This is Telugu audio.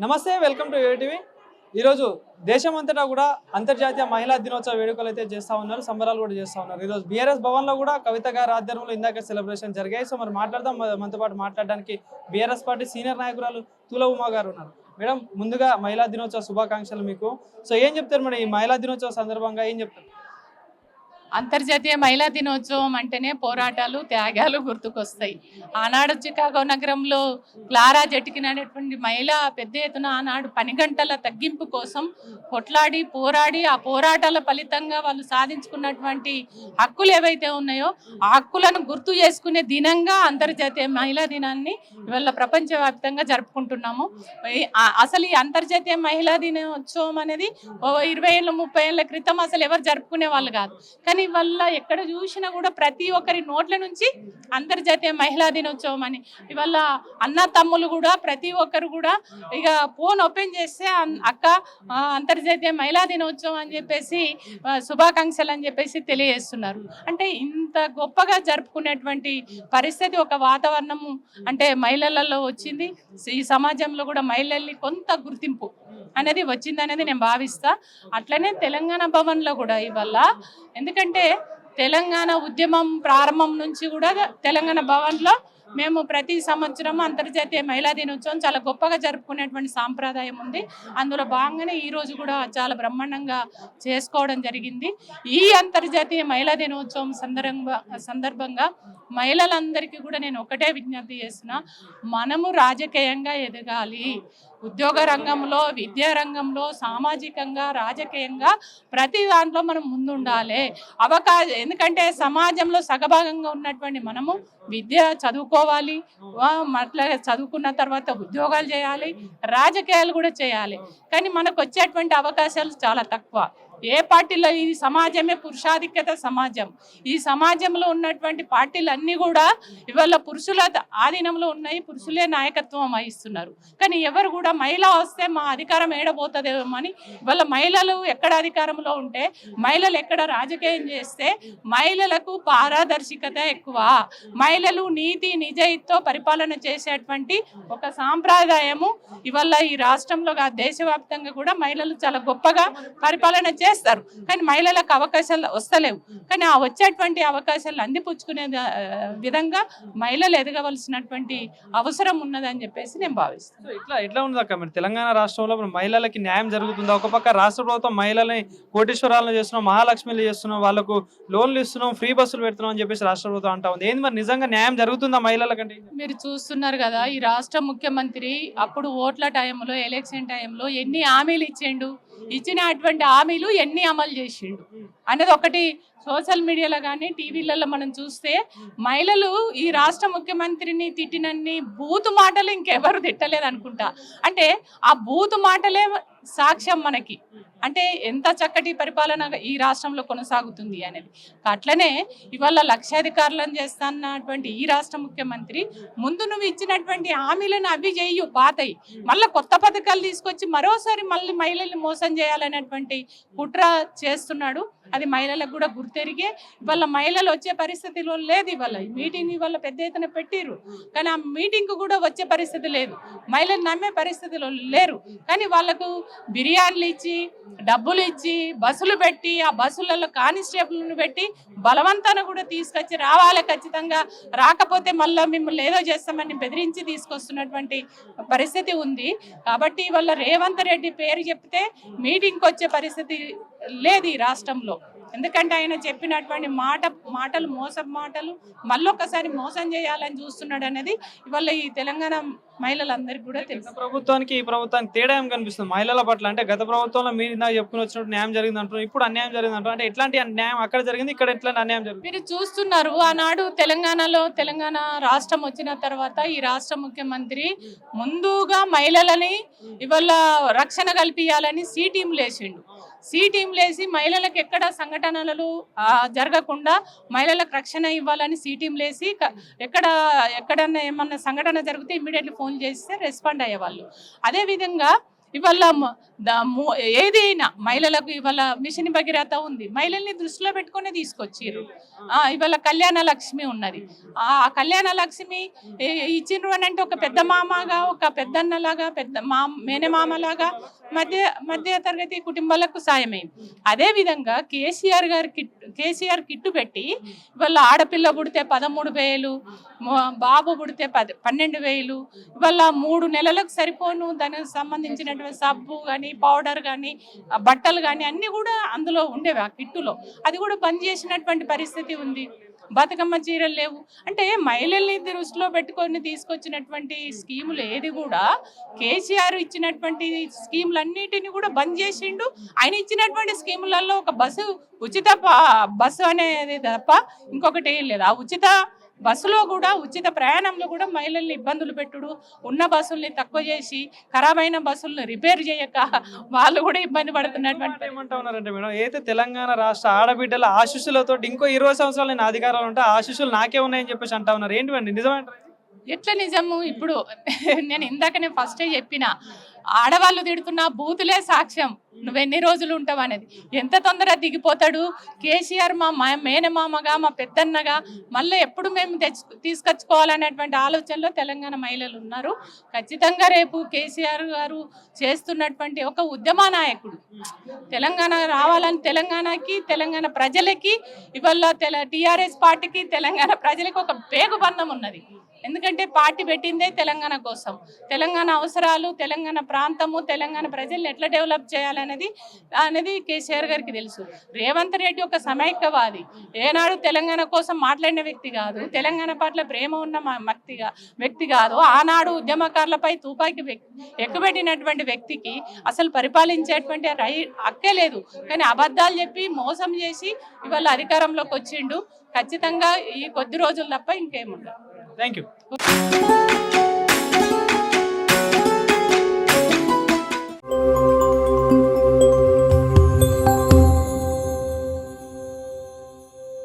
నమస్తే, వెల్కమ్ టు ఏటీవీ. ఈరోజు దేశమంతటా కూడా అంతర్జాతీయ మహిళా దినోత్సవ వేడుకలు అయితే చేస్తూ ఉన్నారు, సంబరాలు కూడా చేస్తూ ఉన్నారు. ఈరోజు బీఆర్ఎస్ భవన్లో కూడా కవిత గారి ఆధ్వర్యంలో ఇందాక సెలబ్రేషన్ జరిగాయి. సో మరి మాట్లాడదాం. మనతో పాటు మాట్లాడడానికి బీఆర్ఎస్ పార్టీ సీనియర్ నాయకురాలు తుల ఉమా గారు ఉన్నారు. మేడం, ముందుగా మహిళా దినోత్సవ శుభాకాంక్షలు మీకు. సో ఏం చెప్తారు మేడం, ఈ మహిళా దినోత్సవ సందర్భంగా ఏం చెప్తారు? అంతర్జాతీయ మహిళా దినోత్సవం అంటేనే పోరాటాలు, త్యాగాలు గుర్తుకొస్తాయి. ఆనాడు చికాగో నగరంలో క్లారా జెట్కిన్ అనేటువంటి మహిళ పెద్ద ఎత్తున ఆనాడు పని గంటల తగ్గింపు కోసం కొట్లాడి పోరాడి ఆ పోరాటాల ఫలితంగా వాళ్ళు సాధించుకున్నటువంటి హక్కులు ఏవైతే ఉన్నాయో ఆ హక్కులను గుర్తు చేసుకునే దినంగా అంతర్జాతీయ మహిళా దినాన్ని ఇవాళ ప్రపంచవ్యాప్తంగా జరుపుకుంటున్నాము. అసలు ఈ అంతర్జాతీయ మహిళా దినోత్సవం అనేది 20 ఏళ్ళ 30 ఏళ్ళ క్రితం అసలు ఎవరు జరుపుకునే వాళ్ళు కాదు. కానీ వల్ల ఎక్కడ చూసినా కూడా ప్రతి ఒక్కరి నోట్ల నుంచి అంతర్జాతీయ మహిళా దినోత్సవం అని ఇవాళ అన్న తమ్ములు కూడా ప్రతి ఒక్కరు కూడా ఇక ఫోన్ ఓపెన్ చేస్తే అక్క అంతర్జాతీయ మహిళా దినోత్సవం అని చెప్పేసి శుభాకాంక్షలు అని చెప్పేసి తెలియజేస్తున్నారు. అంటే ఇంత గొప్పగా జరుపుకునేటువంటి పరిస్థితి ఒక వాతావరణము అంటే మహిళలలో వచ్చింది. ఈ సమాజంలో కూడా మహిళల్ని కొంత గుర్తింపు అనేది వచ్చిందనేది నేను భావిస్తా. అట్లనే తెలంగాణ భవన్లో కూడా ఇవాళ ఎందుకంటే తెలంగాణ ఉద్యమం ప్రారంభం నుంచి కూడా తెలంగాణ భవన్లో మేము ప్రతి సంవత్సరం అంతర్జాతీయ మహిళా దినోత్సవం చాలా గొప్పగా జరుపుకునేటువంటి సాంప్రదాయం ఉంది. అందులో భాగంగానే ఈరోజు కూడా చాలా బ్రహ్మాండంగా చేసుకోవడం జరిగింది. ఈ అంతర్జాతీయ మహిళా దినోత్సవం సందర్భంగా మహిళలందరికీ కూడా నేను ఒకటే విజ్ఞప్తి చేస్తున్నా, మనము రాజకీయంగా ఎదగాలి. ఉద్యోగ రంగంలో, విద్యా రంగంలో, సామాజికంగా, రాజకీయంగా ప్రతి దాంట్లో మనం ముందుండాలి. ఎందుకంటే సమాజంలో సగభాగంగా ఉన్నటువంటి మనము విద్య చదువుకోవాలి, అట్లా చదువుకున్న తర్వాత ఉద్యోగాలు చేయాలి, రాజకీయాలు కూడా చేయాలి. కానీ మనకు వచ్చేటువంటి అవకాశాలు చాలా తక్కువ. ఏ పార్టీలో ఈ సమాజమే పురుషాధిక్యత సమాజం. ఈ సమాజంలో ఉన్నటువంటి పార్టీలన్నీ కూడా ఇవాళ పురుషుల ఆధీనంలో ఉన్నాయి, పురుషులే నాయకత్వం వహిస్తున్నారు. కానీ ఎవరు కూడా మహిళ వస్తే మా అధికారం ఏడబోతుందేమో అని ఇవాళ మహిళలు ఎక్కడ అధికారంలో ఉంటే, మహిళలు ఎక్కడ రాజకీయం చేస్తే మహిళలకు పారదర్శకత ఎక్కువ, మహిళలు నీతి నిజాయితీతో పరిపాలన చేసేటువంటి ఒక సాంప్రదాయము ఇవాళ ఈ రాష్ట్రంలో దేశవ్యాప్తంగా కూడా మహిళలు చాలా గొప్పగా పరిపాలన చేస్తారు. కానీ మహిళలకు అవకాశాలు వస్తలేవు. కానీ ఆ వచ్చేటువంటి అవకాశాలు అందిపుచ్చుకునే విధంగా మహిళలు ఎదగవలసినటువంటి అవసరం ఉన్నదని చెప్పేసి నేను భావిస్తాను. ఎట్లా ఉంది అక్క, మీరు తెలంగాణ రాష్ట్రంలో మహిళలకి న్యాయం జరుగుతుందా? ఒక పక్క రాష్ట్ర ప్రభుత్వం మహిళల్ని కోటీశ్వరాలను చేస్తున్నాం, మహాలక్ష్మిలు చేస్తున్నాం, వాళ్ళకు లోన్లు ఇస్తున్నాం, ఫ్రీ బస్సులు పెడుతున్నాం అని చెప్పేసి రాష్ట్ర ప్రభుత్వం అంటా ఉంది. ఏంది మరి నిజంగా న్యాయం జరుగుతుందా మహిళలకంటే? మీరు చూస్తున్నారు కదా, ఈ రాష్ట్ర ముఖ్యమంత్రి అప్పుడు ఓట్ల టైంలో, ఎలక్షన్ టైంలో ఎన్ని హామీలు ఇచ్చిండు, ఇచ్చినటువంటి హామీలు ఎన్ని అమలు చేసిండు అనేది ఒకటి సోషల్ మీడియాలో కానీ టీవీలలో మనం చూస్తే మహిళలు ఈ రాష్ట్ర ముఖ్యమంత్రిని తిట్టినన్ని బూతు మాటలు ఇంకెవరు తిట్టలేదు అనుకుంటా. అంటే ఆ బూతు మాటలే సాక్ష్యం మనకి, అంటే ఎంత చక్కటి పరిపాలన ఈ రాష్ట్రంలో కొనసాగుతుంది అనేది. అట్లనే ఇవాళ లక్షాధికారులను చేస్తున్నటువంటి ఈ రాష్ట్ర ముఖ్యమంత్రి ముందు నువ్వు ఇచ్చినటువంటి హామీలను అవి చెయ్యు, పాతయి మళ్ళీ కొత్త పథకాలు తీసుకొచ్చి మరోసారి మళ్ళీ మహిళల్ని మోసం చేయాలనేటువంటి కుట్ర చేస్తున్నాడు. అది మహిళలకు కూడా గుర్తెరిగే ఇవాళ మహిళలు వచ్చే పరిస్థితిలో లేదు. ఇవాళ ఈ మీటింగ్ ఇవాళ పెద్ద ఎత్తున పెట్టిరు, కానీ ఆ మీటింగ్ కూడా వచ్చే పరిస్థితి లేదు, మహిళలు నమ్మే పరిస్థితిలో లేరు. కానీ వాళ్ళకు బిర్యానీలు ఇచ్చి, డబ్బులు ఇచ్చి, బస్సులు పెట్టి, ఆ బస్సులలో కానిస్టేబుల్ని పెట్టి బలవంతాన కూడా తీసుకొచ్చి రావాలి, ఖచ్చితంగా రాకపోతే మళ్ళీ మిమ్మల్ని ఏదో చేస్తామని బెదిరించి తీసుకొస్తున్నటువంటి పరిస్థితి ఉంది. కాబట్టి ఇవాళ రేవంత్ రెడ్డి పేరు చెప్తే మీటింగ్కి వచ్చే పరిస్థితి లేదు ఈ రాష్ట్రంలో. ఎందుకంటే ఆయన చెప్పినటువంటి మాటలు మోసం మాటలు, మళ్ళొక్కసారి మోసం చేయాలని చూస్తున్నాడు అనేది ఇవాళ ఈ తెలంగాణ మహిళలందరికీ కూడా తెలుసు. ప్రభుత్వానికి ఈ ప్రభుత్వానికి తేడా ఏం కనిపిస్తుంది మహిళల పట్ల? అంటే గత ప్రభుత్వంలో మీరు నాకు చెప్పుకుని వచ్చినట్టు న్యాయం జరిగింది అంటారు, ఇప్పుడు అన్యాయం జరిగింది అంటారు. అంటే ఎట్లాంటి న్యాయం అక్కడ జరిగింది, ఇక్కడ ఎట్లాంటి అన్యాయం జరిగింది? మీరు చూస్తున్నారు, ఆనాడు తెలంగాణ రాష్ట్రం వచ్చిన తర్వాత ఈ రాష్ట్ర ముఖ్యమంత్రి ముందుగా మహిళలని ఇవాళ రక్షణ కల్పించాలని సి టీంలు వేసిండు. సి టీంలు వేసి మహిళలకు ఎక్కడ సంఘటనలు జరగకుండా మహిళలకు రక్షణ ఇవ్వాలని సి టీంలు వేసి ఎక్కడన్నా ఏమన్నా సంఘటన జరిగితే ఇమ్మీడియట్లీ ఫోన్ చేస్తే రెస్పాండ్ అయ్యేవాళ్ళు. అదేవిధంగా ఇవాళ ఏదైనా మహిళలకు ఇవాళ మిషన్ భగీరథ ఉంది, మహిళల్ని దృష్టిలో పెట్టుకునే తీసుకొచ్చిర్రు. ఇవాళ కళ్యాణ లక్ష్మి ఉన్నది, ఆ కళ్యాణ లక్ష్మి ఇచ్చిండ్రు అని అంటే ఒక పెద్ద మామగా, ఒక పెద్దన్నలాగా, మేనమామలాగా మధ్య తరగతి కుటుంబాలకు సాయమైంది. అదే విధంగా కేసీఆర్ కిట్టు పెట్టి ఇవాళ ఆడపిల్ల పుడితే 13,000, బాబు పుడితే 12,000, ఇవాళ 3 నెలలకు సరిపోను దానికి సంబంధించినటువంటి సబ్బు కానీ, పౌడర్ కానీ, బట్టలు కానీ అన్నీ కూడా అందులో ఉండేవి ఆ కిట్టులో. అది కూడా బంద్ చేసినటువంటి పరిస్థితి ఉంది. బతుకమ్మ చీరలు లేవు. అంటే మహిళల్ని దృష్టిలో పెట్టుకొని తీసుకొచ్చినటువంటి స్కీములు ఏది కూడా, కేసీఆర్ ఇచ్చినటువంటి స్కీములన్నిటిని కూడా బంద్ చేసిండు. ఆయన ఇచ్చినటువంటి స్కీములలో ఒక ఉచిత బస్సు అనేది తప్ప ఇంకొకటి ఏం లేదు. ఆ ఉచిత బస్సులో కూడా, ఉచిత ప్రయాణంలో కూడా మహిళల్ని ఇబ్బందులు పెట్టుడు, ఉన్న బస్సుల్ని తక్కువ చేసి ఖరాబ్ అయిన బస్సుల్ని రిపేర్ చేయక వాళ్ళు కూడా ఇబ్బంది పడుతున్నటువంటి. ఏమంటా ఉన్నారంటే మేడం, అయితే తెలంగాణ రాష్ట్ర ఆడబిడ్డల ఆశీస్సులతో ఇంకో 20 సంవత్సరాలు నేను అధికారాలు ఉంటే ఆశీస్సులు నాకే ఉన్నాయని చెప్పేసి అంటా ఉన్నారు. ఏంటివండి నిజమంటారు? ఎట్లా నిజము? ఇప్పుడు నేను ఇందాకనే ఫస్టే చెప్పిన, ఆడవాళ్ళు తిడుతున్న బూతులే సాక్ష్యం నువ్వు ఎన్ని రోజులు ఉంటావు అనేది. ఎంత తొందరగా దిగిపోతాడు కేసీఆర్, మా మేనమామగా, మా పెద్దన్నగా మళ్ళీ ఎప్పుడు మేము తీసుకొచ్చుకోవాలనేటువంటి ఆలోచనలో తెలంగాణ మహిళలు ఉన్నారు. ఖచ్చితంగా రేపు కేసీఆర్ గారు చేస్తున్నటువంటి ఒక ఉద్యమ నాయకుడు, తెలంగాణ రావాలని తెలంగాణకి, తెలంగాణ ప్రజలకి, ఇవాళ టీఆర్ఎస్ పార్టీకి, తెలంగాణ ప్రజలకి ఒక పేగుబంధం ఉన్నది. ఎందుకంటే పార్టీ పెట్టిందే తెలంగాణ కోసం, తెలంగాణ అవసరాలు, తెలంగాణ ప్రాంతము, తెలంగాణ ప్రజల్ని ఎట్లా డెవలప్ చేయాలనేది కేసీఆర్ గారికి తెలుసు. రేవంత్ రెడ్డి ఒక సమైక్యవాది, ఏనాడు తెలంగాణ కోసం మాట్లాడిన వ్యక్తి కాదు, తెలంగాణ పట్ల ప్రేమ ఉన్న వ్యక్తి కాదు. ఆనాడు ఉద్యమకారులపై తుపాకీ ఎక్కుపెట్టినటువంటి వ్యక్తికి అసలు పరిపాలించేటువంటి హక్కే లేదు. కానీ అబద్ధాలు చెప్పి మోసం చేసి ఇవాళ అధికారంలోకి వచ్చిండు. ఖచ్చితంగా ఈ కొద్ది రోజులు తప్ప ఇంకేముండదు. Thank you.